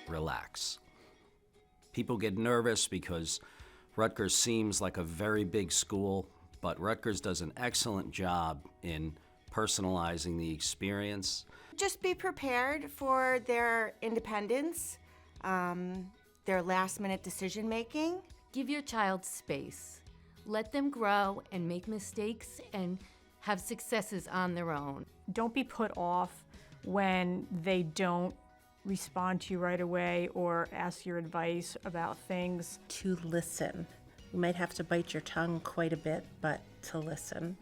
relax. People get nervous because Rutgers seems like a very big school, but Rutgers does an excellent job in personalizing the experience. Just be prepared for their independence, their last-minute decision-making. Give your child space. Let them grow and make mistakes and have successes on their own. Don't be put off when they don't respond to you right away or ask your advice about things. To listen. You might have to bite your tongue quite a bit, but to listen.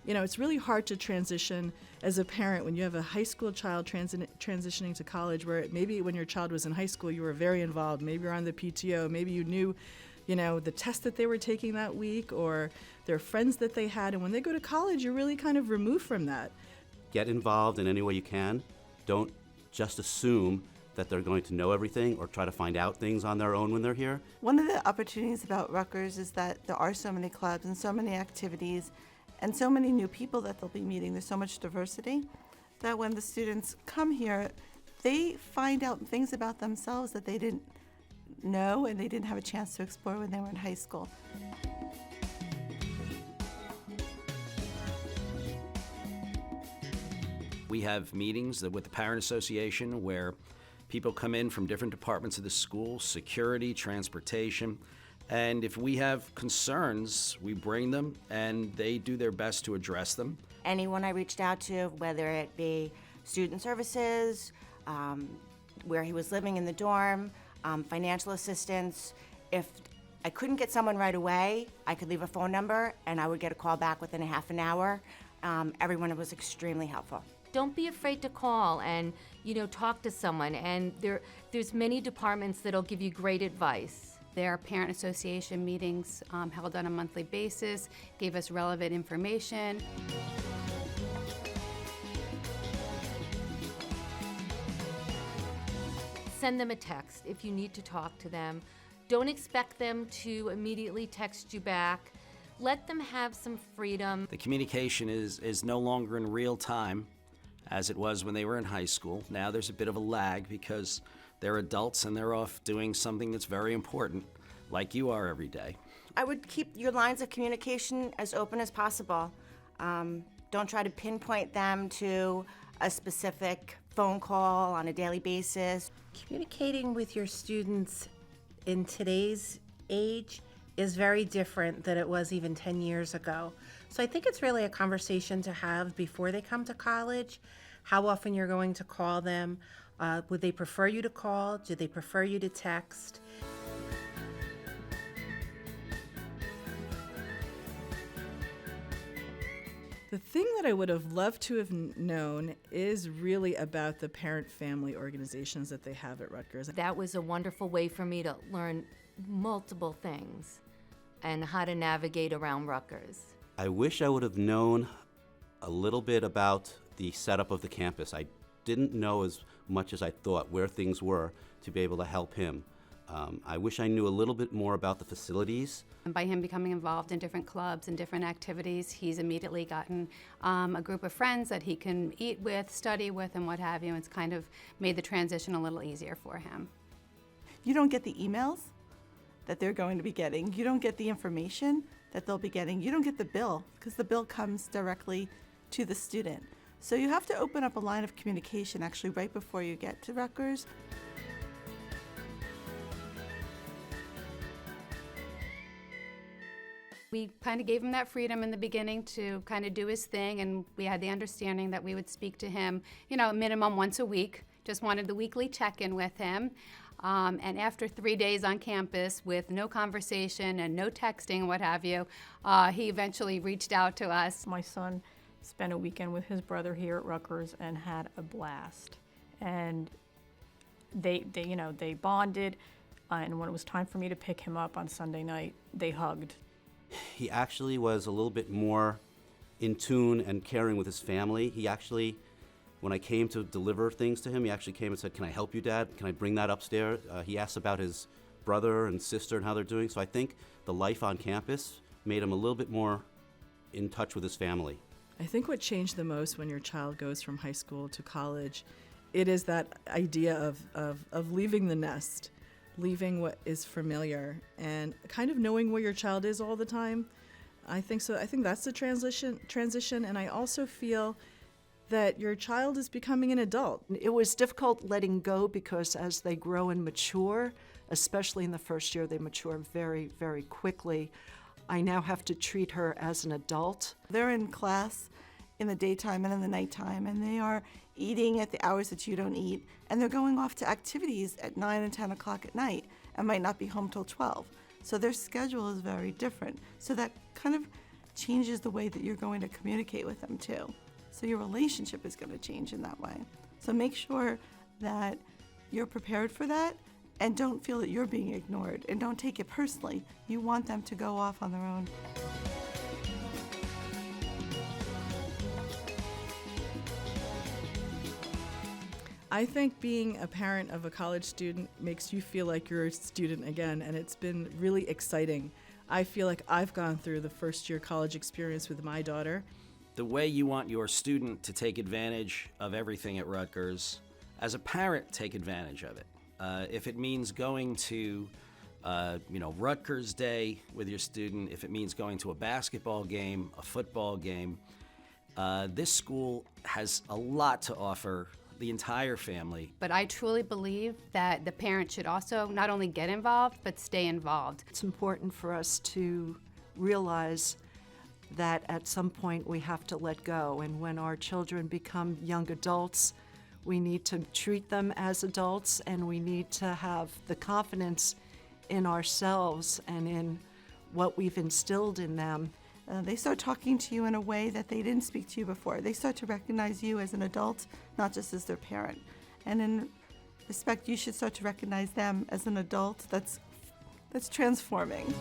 You know, it's really hard to transition as a parent when you have a high school child transitioning to college, where maybe when your child was in high school you were very involved, maybe you're on the PTO, maybe you knew, the test that they were taking that week or their friends that they had, and when they go to college you're really kind of removed from that. Get involved in any way you can. Don't just assume that they're going to know everything or try to find out things on their own when they're here. One of the opportunities about Rutgers is that there are so many clubs and so many activities and so many new people that they'll be meeting. There's so much diversity that when the students come here, they find out things about themselves that they didn't know and they didn't have a chance to explore when they were in high school. We have meetings with the Parent Association where people come in from different departments of the school, security, transportation, and if we have concerns, we bring them and they do their best to address them. Anyone I reached out to, whether it be student services, where he was living in the dorm, financial assistance, if I couldn't get someone right away, I could leave a phone number and I would get a call back within a half an hour. Everyone was extremely helpful. Don't be afraid to call and, talk to someone. And there's many departments that'll give you great advice. There are parent association meetings held on a monthly basis, gave us relevant information. Send them a text if you need to talk to them. Don't expect them to immediately text you back. Let them have some freedom. The communication is no longer in real time as it was when they were in high school. Now there's a bit of a lag because they're adults and they're off doing something that's very important, like you are every day. I would keep your lines of communication as open as possible. Don't try to pinpoint them to a specific phone call on a daily basis. Communicating with your students in today's age is very different than it was even 10 years ago. So I think it's really a conversation to have before they come to college. How often you're going to call them. Would they prefer you to call? Do they prefer you to text? The thing that I would have loved to have known is really about the parent-family organizations that they have at Rutgers. That was a wonderful way for me to learn multiple things and how to navigate around Rutgers. I wish I would have known a little bit about the setup of the campus. I didn't know as much as I thought where things were to be able to help him. I wish I knew a little bit more about the facilities. And by him becoming involved in different clubs and different activities, he's immediately gotten a group of friends that he can eat with, study with, and what have you. It's kind of made the transition a little easier for him. You don't get the emails that they're going to be getting. You don't get the information that they'll be getting. You don't get the bill because the bill comes directly to the student. So you have to open up a line of communication actually right before you get to Rutgers. We kind of gave him that freedom in the beginning to kind of do his thing, and we had the understanding that we would speak to him, minimum once a week. Just wanted the weekly check-in with him. And after 3 days on campus with no conversation and no texting, what have you, he eventually reached out to us. My son spent a weekend with his brother here at Rutgers and had a blast. And they bonded, and when it was time for me to pick him up on Sunday night, they hugged. He actually was a little bit more in tune and caring with his family. He actually, when I came to deliver things to him, he actually came and said, "Can I help you, Dad? Can I bring that upstairs?" He asked about his brother and sister and how they're doing. So I think the life on campus made him a little bit more in touch with his family. I think what changed the most when your child goes from high school to college it is that idea of leaving the nest, leaving what is familiar, and kind of knowing where your child is all the time. I think so. I think that's the transition, and I also feel that your child is becoming an adult. It was difficult letting go because as they grow and mature, especially in the first year, they mature very, very quickly. I now have to treat her as an adult. They're in class in the daytime and in the nighttime, and they are eating at the hours that you don't eat, and they're going off to activities at 9 and 10 o'clock at night and might not be home till 12. So their schedule is very different. So that kind of changes the way that you're going to communicate with them too. So your relationship is going to change in that way. So make sure that you're prepared for that and don't feel that you're being ignored, and don't take it personally. You want them to go off on their own. I think being a parent of a college student makes you feel like you're a student again, and it's been really exciting. I feel like I've gone through the first year college experience with my daughter. The way you want your student to take advantage of everything at Rutgers, as a parent, take advantage of it. If it means going to, Rutgers Day with your student, if it means going to a basketball game, a football game, this school has a lot to offer the entire family. But I truly believe that the parent should also not only get involved, but stay involved. It's important for us to realize that at some point we have to let go, and when our children become young adults, we need to treat them as adults, and we need to have the confidence in ourselves and in what we've instilled in them. They start talking to you in a way that they didn't speak to you before. They start to recognize you as an adult, not just as their parent. And in respect, you should start to recognize them as an adult that's transforming.